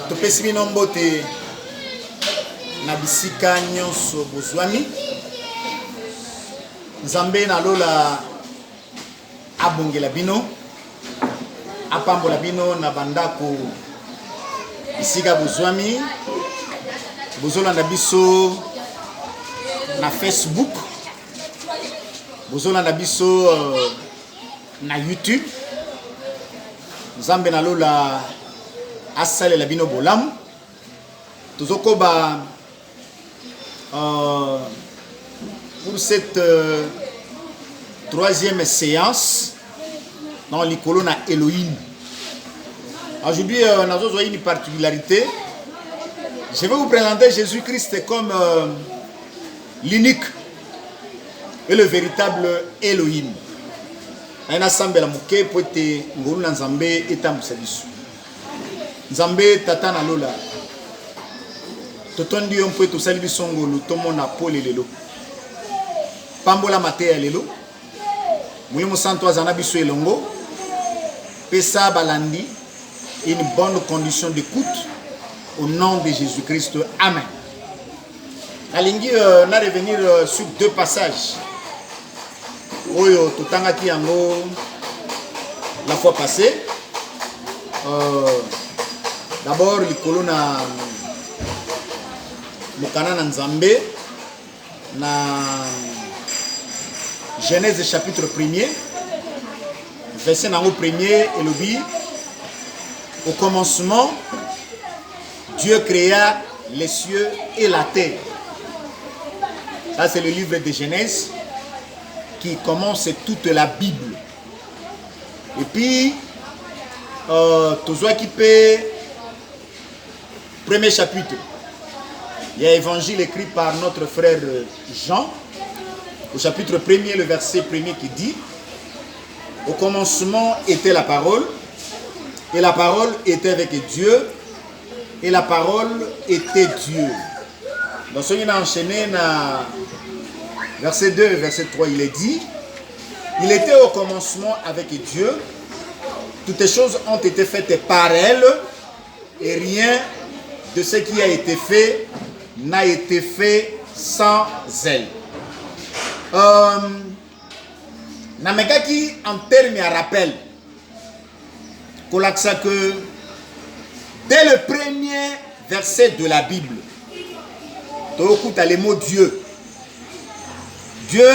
topesi bino mbote na bisika nyonso bozwami. Nzambe na lola abongela bino, apambola bino na bandako bisika bozwami. Bozolanda biso na Facebook, bozolanda biso na YouTube. Nzambe na lola asalela bino bolamu. Tozokoba pour cette troisième séance dans l'icône na Elohim. Aujourd'hui, nous avons une particularité. Je vais vous présenter Jésus-Christ comme l'unique et le véritable Elohim. Un assemblée la mouké pour être ngolu na Nzambe etambusa biso. Nzambe tata na lola. Totondi on peut tout sali biso ngolu tomo na pole lelo. Pambola matea lelo. Mulimo santo azana biso elongo. Pesa balandi une bonne condition d'écoute au nom de Jésus-Christ. Amen. Alingi na revenir sur deux passages. Oyo totangaki yango la fois passée. D'abord likolo na mokana na Nzambe na Genèse chapitre 1er verset nango 1er elobi au commencement Dieu créa les cieux et la terre. Ça c'est le livre de Genèse qui commence toute la Bible. Et puis qui peut premier chapitre. Il y a évangile écrit par notre frère Jean au chapitre 1er, le verset 1er qui dit: au commencement était la parole, et la parole était avec Dieu, et la parole était Dieu. Donc ce qui a enchaîné dans verset 2 et verset 3, il est dit: il était au commencement avec Dieu, toutes les choses ont été faites par elle, et rien de ce qui a été fait n'a été fait sans elle. Namekaki en termes à rappel, que dès le premier verset de la Bible, tu écoutes les mots Dieu. Dieu,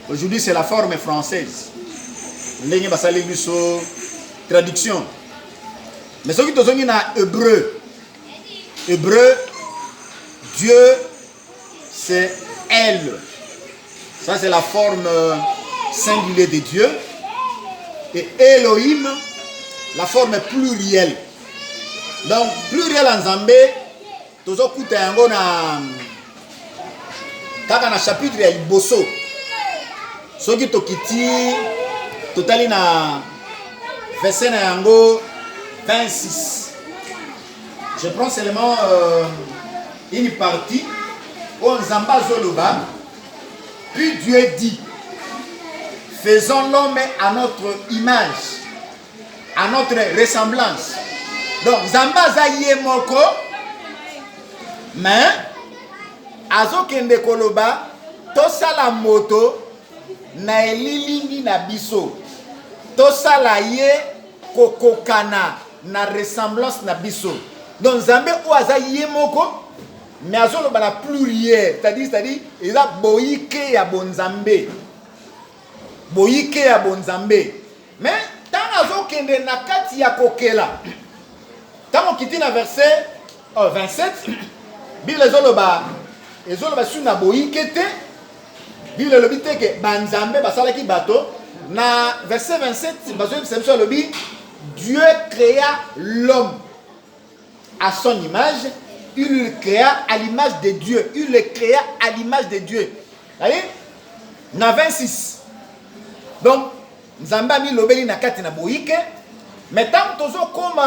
aujourd'hui c'est la forme française. Traduction. Mais ce qui est en hébreu, Dieu, c'est elle. Ça, c'est la forme singulière de Dieu. Et Elohim, la forme plurielle. Donc, pluriel en Zambé, tous au côté na chapitre ya liboso. Ce qui tokiti, totali na verset na yango 26. Je prends seulement une partie où Nzamba Zoloba. Puis Dieu dit: faisons l'homme à notre image, à notre ressemblance. Donc Nzamba Zaye Moko, mais Azo Kende Koloba, Tosala Moto, na elilingi na biso. Tosala ye kokokana na ressemblance na biso. Donc Nzambe ou Azaye Moko, mais azolo bana pluriel, c'est-à-dire il a boyike ya bonzambe. Boyike ya bonzambe. Mais tant azo kende na kati ya kokela. Tant on quitte na verset 27, Bible ezoloba sur na boyike te. Bible lobi te ke banzambe basalaki bato. Na verset 27, bazo c'est lobi Dieu créa l'homme à son image. Il le créa à l'image de Dieu. Il le créa à l'image de Dieu. Allez, na 26. Donc, Nzamba mi lobeli na kati na boyike. Mais tant tozo comme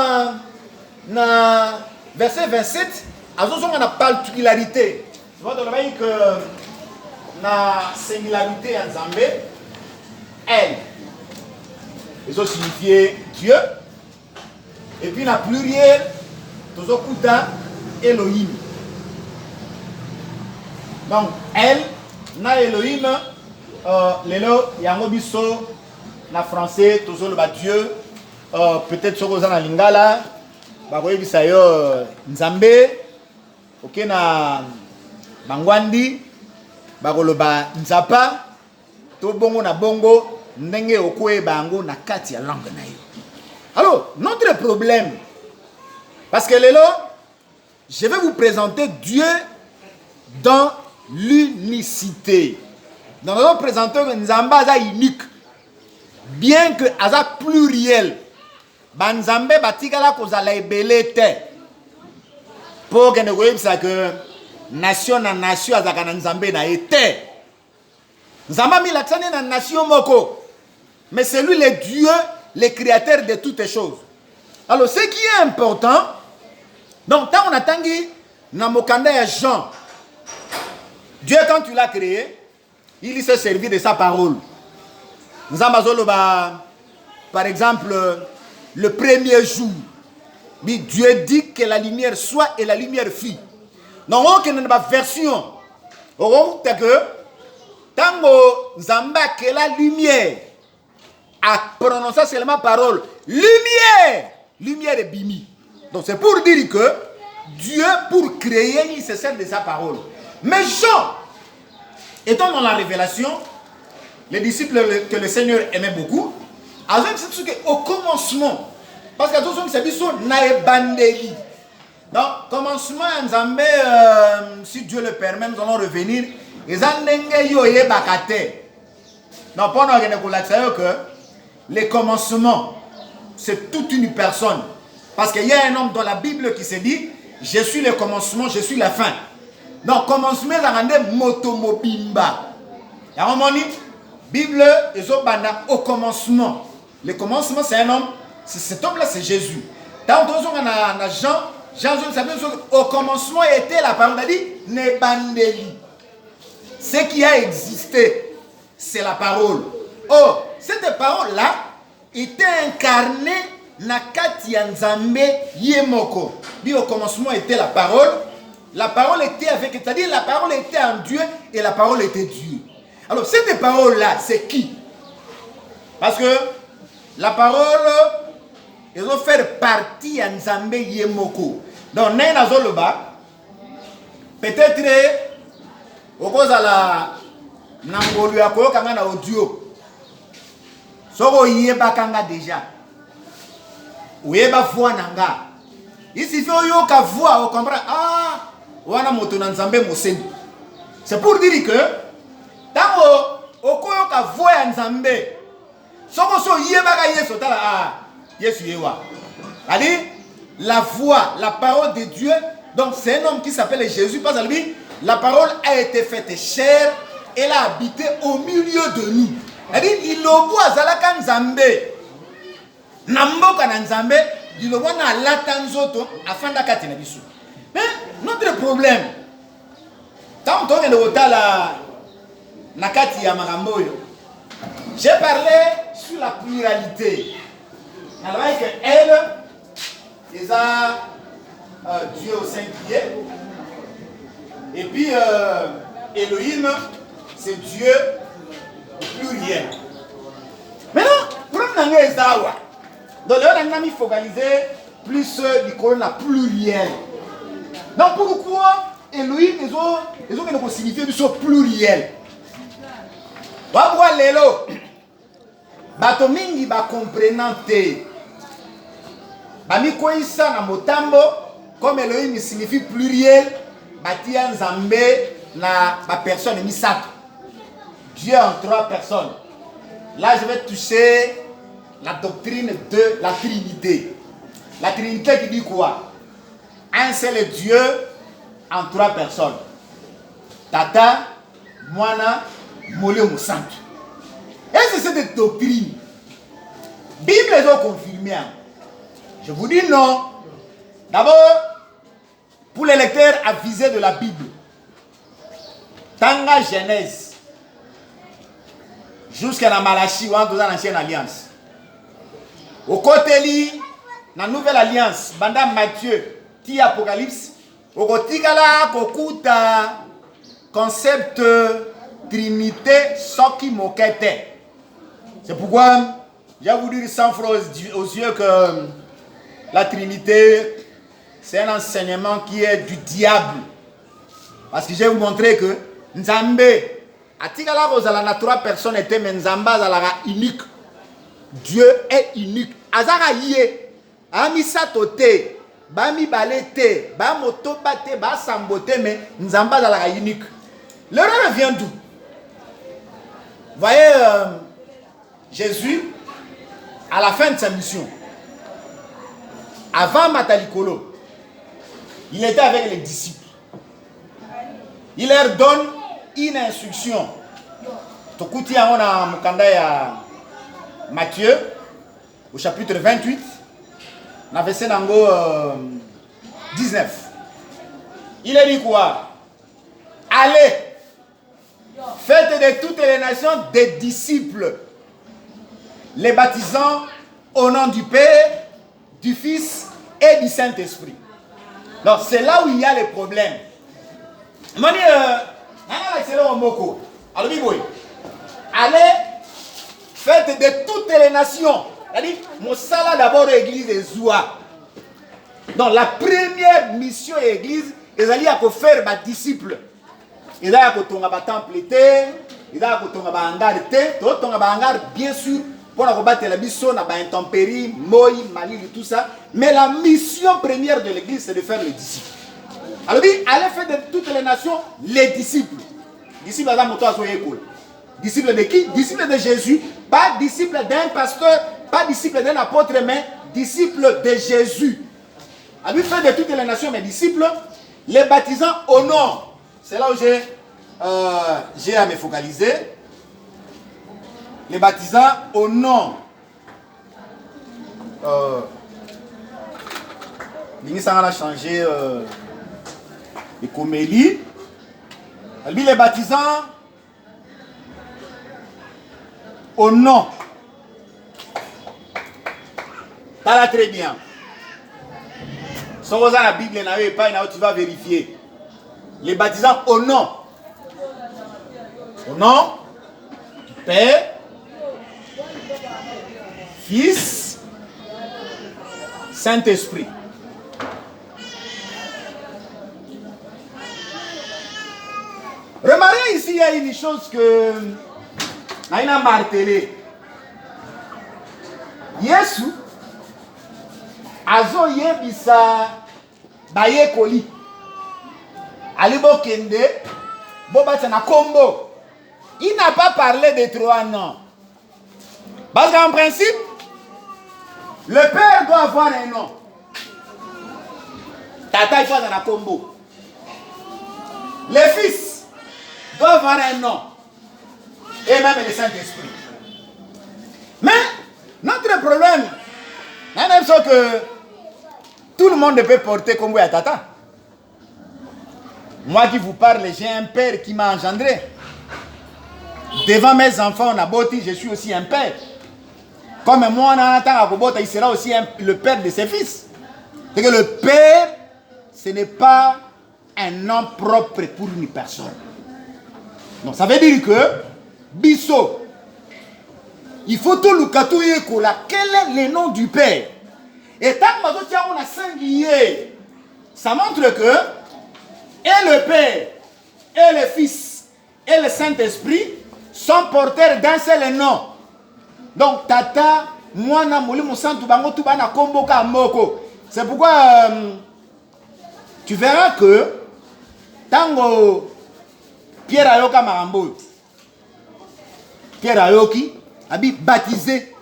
na verset 27, azo zonga na particularité. Tu vois, donc que na singularité en Nzambe, elle. Ils ont signifié Dieu. Et puis la pluriel, Tozokuta Elohim. Donc, elle, na Elohim, lelo, yango biso, na français, Tozo le Dieu, peut-être Sokoza na Lingala, bakoye bisayo Nzambe, ok na Bangwandi, bakoloba Nzapa, to bongo na bongo, ndenge okoye bango na kati ya langue na yo. Alors, notre problème, parce que lelo, je vais vous présenter Dieu dans l'unicité. Nous allons présenter que Nzamba aza unique, bien que aza pluriel. Banzambe batikala kozala ebele te. Pour que nous voyons que nation na nation azaka na Nzambe na ete. Nzamba mi laksane na nation moko. Mais c'est lui le Dieu, le créateur de toutes choses. Alors ce qui est important, donc tant on a tangi na mokanda ya Jean. Dieu quand tu l'as créé, il s'est servi de sa parole. Nzamba zoloba, par exemple, le premier jour, Dieu dit que la lumière soit et la lumière fut. Donc, on a une version. On a que tango Nzamba que la lumière a prononcé seulement parole. Lumière! Lumière est bimi. Donc, c'est pour dire que Dieu, pour créer, il se sert de sa parole. Mais Jean, étant dans la révélation, les disciples que le Seigneur aimait beaucoup, au commencement, parce que tout ce qui sont naebandeli. Donc, commencement, Nzambe, si Dieu le permet, nous allons revenir. Donc, pendant que les commencements, c'est toute une personne. Parce qu'il y a un homme dans la Bible qui se dit, je suis le commencement, je suis la fin. Donc, commencement, c'est motomobimba. Il y a un moment, Bible, au commencement. Le commencement, c'est un homme. Cet homme-là, c'est Jésus. Dans Jean, au commencement était la parole. On a dit, Nebandeli. Ce qui a existé, c'est la parole. Oh, cette parole-là était incarnée na kati ya Nzambe Yemoko. Dit au commencement était la parole. La parole était avec, c'est-à-dire la parole était en Dieu et la parole était Dieu. Alors, cette parole-là, c'est qui? Parce que la parole, ils vont faire partie de Nzambe Yemoko. Donc, Nena Zoloba, peut-être, au cause de la Nangolu Ako, quand on a audio, Soro Yeba Kanga déjà. Ou Yeba Voix Nanga. Il suffit de voix, on comprend. Ah, wana moto na Nzambe Moseni. C'est pour dire que, tant okoyo ka voix ya Nzambe, soko so yebaka yeso tala ah yesu yewa. Allez, la voix, la parole de Dieu. Donc c'est un homme qui s'appelle Jésus parce que lui, la parole a été faite chair, elle a habité au milieu de nous. C'est-à-dire il lobo azalaka Nzambe. Namboka na Nzambe, il lobo na latanzoto afanda katina biso. Mais notre problème, tant on est la nakati ya maramboyo, j'ai parlé sur la pluralité. Alors que elle, ils ont Dieu au Saint-Pied. Et puis Elohim, c'est Dieu au pluriel. Maintenant, pour nous les awa. Donc là, on a mis focaliser plus du la pluriel. Donc pourquoi Elohim, ils ont signifié du pluriel. Pourquoi lelo? Bato mingi ba comprenante. Bami koisa na motambo, comme Elohim signifie pluriel, batia Nzambe na ba personne misato. Dieu en trois personnes. Là, je vais toucher la doctrine de la Trinité. La Trinité qui dit quoi? Un seul Dieu en trois personnes. Tata, Mwana, Molé Moussantu. Et c'est cette doctrine. Bible les a confirmé. Je vous dis non. D'abord, pour les lecteurs avisés de la Bible, Tanga Genèse, jusqu'à la Malachie ou dans l'Ancienne Alliance. Au côté li, la nouvelle alliance, banda Matthieu, ti Apocalypse, okotikala kokuta concept Trinité soki mokete. C'est pourquoi j'ai voulu dire sans froid aux yeux que la Trinité, c'est un enseignement qui est du diable. Parce que je vais vous montrer que Nzambe, atikala kozala na 3 personnes étaient, mais Nzamba zalaka unique. Dieu est unique. Azara yé, amisa tote, ba mi balete, ba moto bate, ba sambote, mais Nzamba zalaka unique. L'erreur vient d'où? Voyez, Jésus, à la fin de sa mission, avant Matalikolo, il était avec les disciples. Il leur donne une instruction. Tokuti on a mukanda ya Matthieu au chapitre 28, na verset nango 19. Il a dit quoi? Allez, faites de toutes les nations des disciples, les baptisant au nom du Père, du Fils et du Saint-Esprit. Donc c'est là où il y a les problèmes. Allez, faites de toutes les nations. C'est-à-dire, mon sala d'abord l'église de Zoua. Donc la première mission de l'église, ils allaient faire des disciples. Ils allaient faire un temple, ils allaient faire un hangar, bien sûr, pour combattre la mission, il intempéries, Moï, Mali, tout ça. Mais la mission première de l'église, c'est de faire les disciples. Alors, allez faire de toutes les nations les disciples. Disciples disciples de qui? Disciples de Jésus. Pas disciples d'un pasteur, pas disciples d'un apôtre, mais disciples de Jésus. Alors, faire de toutes les nations mes disciples, les baptisant au nom. C'est là où j'ai à me focaliser. Les baptisant au nom. L'Église a changé les comélies. Les baptisant au nom. Ça va très bien. Si vous avez la Bible, tu vas vérifier. Les baptisant au nom. Au nom du Père, Fils, Saint-Esprit. Remarquez ici, il y a une chose que on a martelé. Yesu azo yebisa baye koli. Alibo kende boba na kombo. Il n'a pas parlé de 3 noms. Parce qu'en principe, le père doit avoir un nom. Tata il faut dans la combo. Les fils doivent avoir un nom. Et même le Saint-Esprit. Mais notre problème, c'est que tout le monde peut porter Combo à Tata. Moi qui vous parle, j'ai un père qui m'a engendré. Devant mes enfants, on a bâti, je suis aussi un père. Comme moi, il sera aussi le père de ses fils. C'est que le père, ce n'est pas un nom propre pour une personne. Donc ça veut dire que Bisso, il faut tout le catouiller. Quel est le nom du père? Et tant que on a singulier, ça montre que et le père, et le fils, et le Saint-Esprit sont porteurs d'un seul nom. Donc Tata, moi, c'est pourquoi tu verras que Tango Pierre Ayoka Marambo, Pierre Ayoki a dit baptisé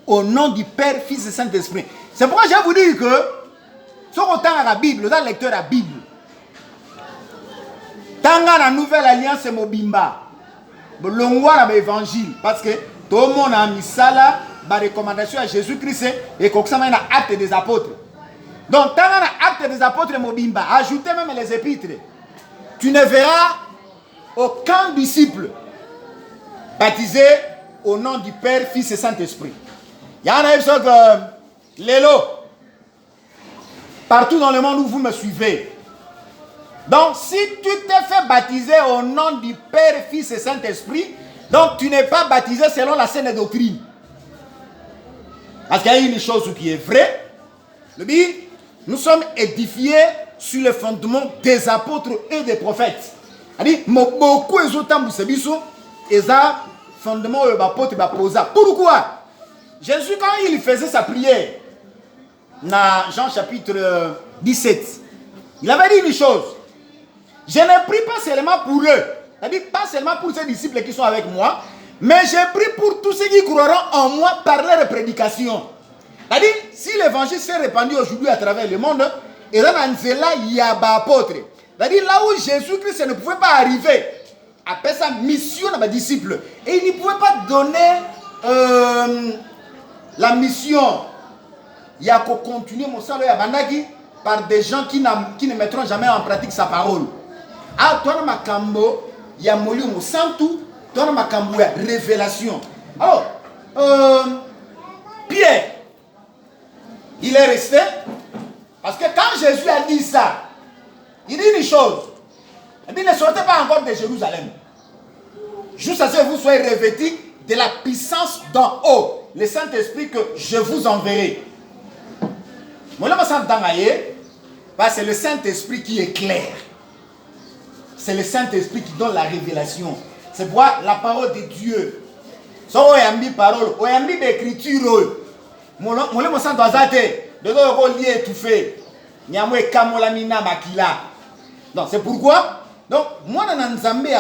au nom du Père, Fils et Saint-Esprit. C'est pourquoi je vais vous dire que si on entend la Bible, dans le lecteur de la Bible, Tanga la nouvelle alliance c'est Mobimba. L'ongwa l'évangile. Parce que tout le monde a mis ça là, la recommandation à Jésus-Christ et qu'on a acte des apôtres. Donc, Tanga la acte des apôtres Mobimba. Ajoutez même les épîtres. Tu ne verras aucun disciple baptisé au nom du Père, Fils et Saint-Esprit. Il y en a qui sont que Lélo, partout dans le monde où vous me suivez. Donc, si tu t'es fait baptiser au nom du Père, Fils et Saint-Esprit, donc tu n'es pas baptisé selon la saine doctrine. Parce qu'il y a une chose qui est vraie. Le dit, nous sommes édifiés sur le fondement des apôtres et des prophètes. C'est-à-dire, beaucoup de gens ont fondement des apôtres et des prophètes. Pourquoi? Jésus, quand il faisait sa prière, dans Jean chapitre 17, il avait dit une chose. Je ne prie pas seulement pour eux, c'est-à-dire pas seulement pour ces disciples qui sont avec moi, mais je prie pour tous ceux qui croiront en moi par leur prédication. C'est-à-dire, si l'évangile s'est répandu aujourd'hui à travers le monde, et là, il y a des apôtres. C'est-à-dire, là où Jésus-Christ ne pouvait pas arriver, après sa mission à mes disciples, et il ne pouvait pas donner la mission, il y a qu'à continuer mon salut à Banagi par des gens qui ne mettront jamais en pratique sa parole. Ah, toi, dans ma cambo, il y a Moli au Santou, toi, dans ma cambo, il y a révélation. Alors, Pierre, il est resté, parce que quand Jésus a dit ça, il dit une chose, il dit, ne sortez pas encore de Jérusalem, jusqu'à ce que vous soyez revêtis de la puissance d'en haut, le Saint-Esprit que je vous enverrai. C'est le Saint-Esprit qui éclaire. C'est le Saint-Esprit qui donne la révélation. C'est pourquoi la parole de Dieu. Si on a une parole, on a une écriture. Donc c'est pourquoi. Donc moi, dans Nzambé,